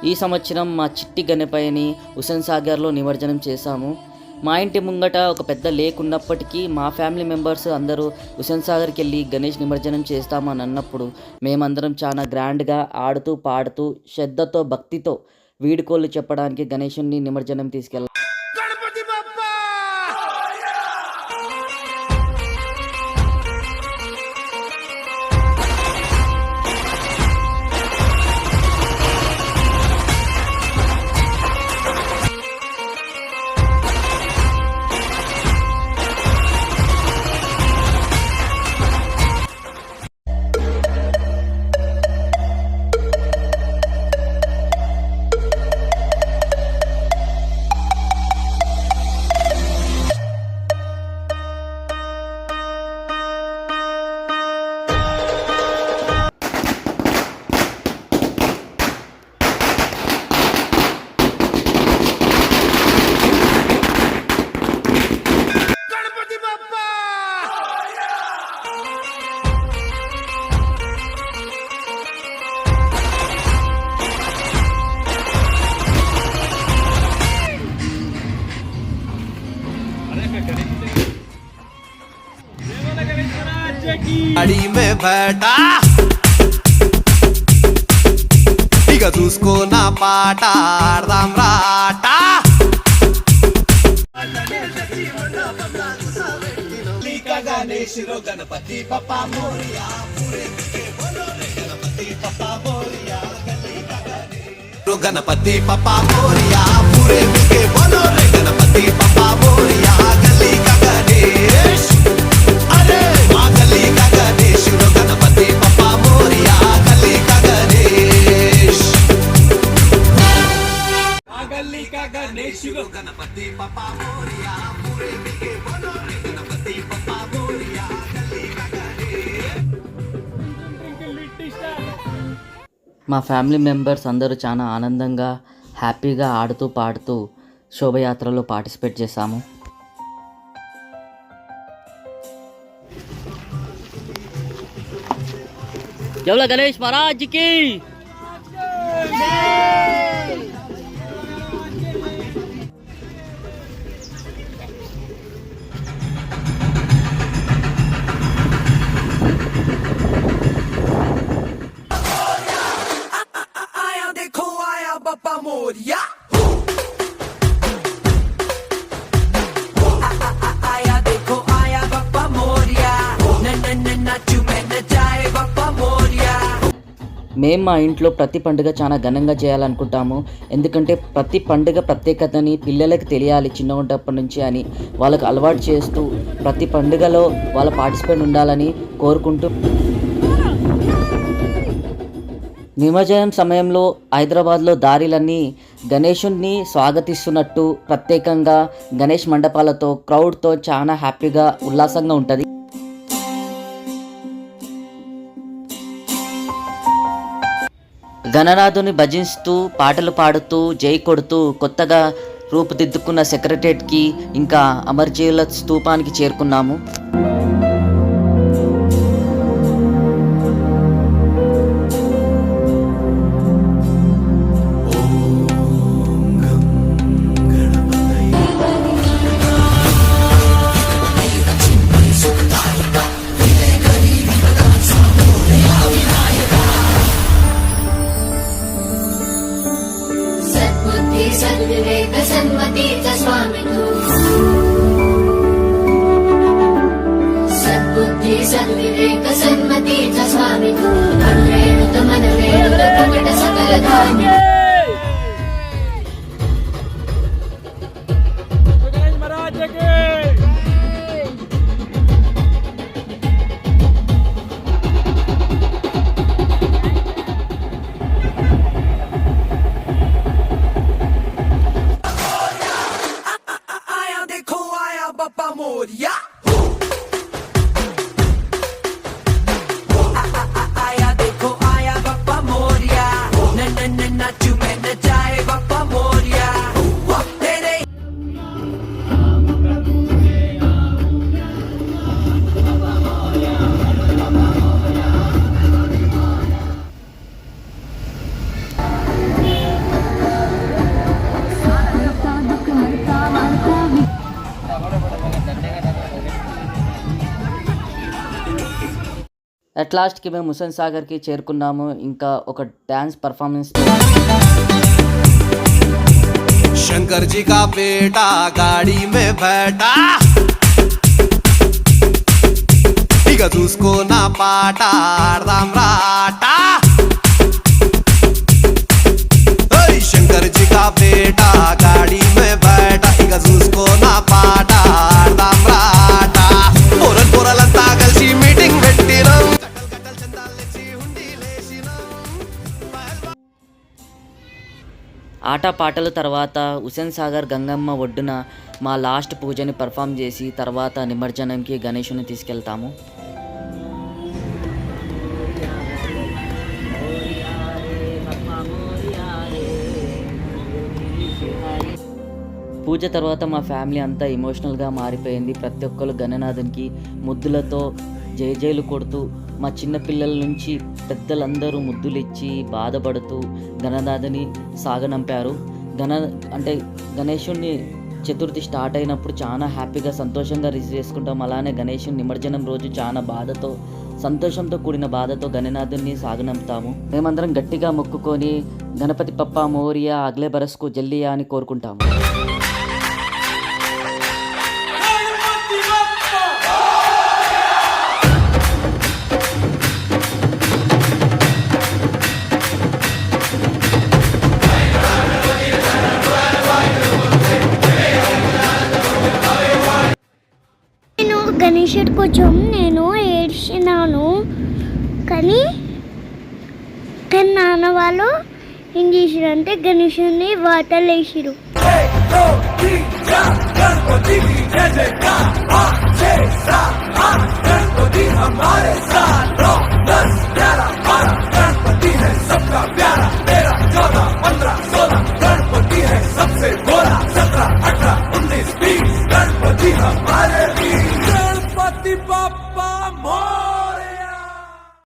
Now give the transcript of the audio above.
ఈ సంవత్సరం మా చిట్టి గణపయ్యని హుస్సేన్ సాగర్లో నిమజ్జనం చేశాము. మా ఇంటి ముంగట ఒక పెద్ద లేక్ ఉన్నప్పటికీ మా ఫ్యామిలీ మెంబర్స్ అందరూ హుస్సేన్ సాగర్కి వెళ్ళి గణేష్ నిమజ్జనం చేస్తామని అన్నప్పుడు మేమందరం చాలా గ్రాండ్గా ఆడుతూ పాడుతూ శ్రద్ధతో భక్తితో వీడుకోళ్ళు చెప్పడానికి గణేషుని నిమజ్జనం తీసుకెళ్ళాం. गाड़ी में बैठा ఇక చూసుకో నా పాట ఆడదాం రాటా గణేష్ రో గణపతి పప్పా మోరియా गणपति पप्पा मोरिया पूरे मिलके बोलो रे गणपति पप्पा मोरिया गली का गणेश अरे माँ गली का गणेश रो गणपति पप्पा मोरिया गली का गणेश गली का गणेश रो गणपति पप्पा मोरिया पूरे मिलके बोलो रे गणपति पप्पा मोरिया गली का మా ఫ్యామిలీ మెంబర్స్ అందరూ చాలా ఆనందంగా హ్యాపీగా ఆడుతూ పాడుతూ శోభయాత్రలో పార్టిసిపేట్ చేశాము. జై గణేష్ మహారాజ్కి मोरिया आया देखो आया बप्पा मोरिया नचू में नचाए बप्पा मोरिया. మేము మా ఇంట్లో ప్రతి పండుగ చాలా ఘనంగా చేయాలనుకుంటాము. ఎందుకంటే ప్రతి పండుగ ప్రత్యేకతని పిల్లలకి తెలియాలి చిన్నప్పటి నుంచి అని వాళ్ళకు అలవాటు చేస్తూ ప్రతి పండుగలో వాళ్ళ పార్టిసిపేట్ ఉండాలని కోరుకుంటూ నిమజ్జనం సమయంలో హైదరాబాద్లో దారిలన్నీ గణేషుని స్వాగతిస్తున్నట్టు ప్రత్యేకంగా గణేష్ మండపాలతో క్రౌడ్తో చాలా హ్యాపీగా ఉల్లాసంగా ఉంటుంది. గణనాథుని భజిస్తూ పాటలు పాడుతూ జై కొడుతూ కొత్తగా రూపుదిద్దుకున్న సెక్రటరియట్కి ఇంకా అమరజీవుల స్తూపానికి చేరుకున్నాము. सद्विवेक सन्मतीचा स्वामी तू सद्बुद्धी सद्विवेक सन्मतीचा स्वामी तू मनरेणुत मनरेणुत प्रकट सकल धान्य मोरिया आया देखो आया बप्पा मोरिया नचू అట్ లాస్ట్కి మేము హుస్సేన్ సాగర్కి చేరుకున్నాము. ఇంకా ఒక డ్యాన్స్ పర్ఫార్మెన్స్ शंकर जी का बेटा गाड़ी में बैठा ఇక చూసుకో నా పాట ఆడదాం రాట ఓయ్ శంకర్ जी का बेटा गाड़ी में बैठा ఇక చూసుకో నా పాట ఆడదాం రాట పొరలంతా కలిసి మీటింగ్ పెట్టినాం కట్టల్ చందాలెచ్చి హుండీ లేసినాం ఆటపాటల తర్వాత హుస్సేన్ సాగర్ గంగమ్మ ఒడ్డున మా లాస్ట్ పూజని పర్ఫామ్ చేసి తర్వాత నిమజ్జనంకి గణేషుని తీసుకెళ్తాము. పూజ తర్వాత మా ఫ్యామిలీ అంతా ఎమోషనల్గా మారిపోయింది. ప్రతి ఒక్కరు గణనాథునికి ముద్దులతో జైలు కొడుతూ, మా చిన్నపిల్లల నుంచి పెద్దలందరూ ముద్దులు ఇచ్చి బాధపడుతూ గణనాథుని సాగనంపారు. గణేశుణ్ణి చతుర్థి స్టార్ట్ అయినప్పుడు చాలా హ్యాపీగా సంతోషంగా రిసీవ్ చేసుకుంటాం. అలానే గణేశుని నిమజ్జనం రోజు చాలా బాధతో, సంతోషంతో కూడిన బాధతో గణనాథుని సాగనంపుతాము. మేమందరం గట్టిగా మొక్కుకొని గణపతి పప్పా మోరియా అగ్లే బరస్కు జల్లియా అని కోరుకుంటాము. గణేశుడు కొంచెం నేను ఏడ్చినాను, కానీ నాన్న వాళ్ళు ఏం చేసిరు అంటే గణేశుడిని వాటర్లు వేసిరు.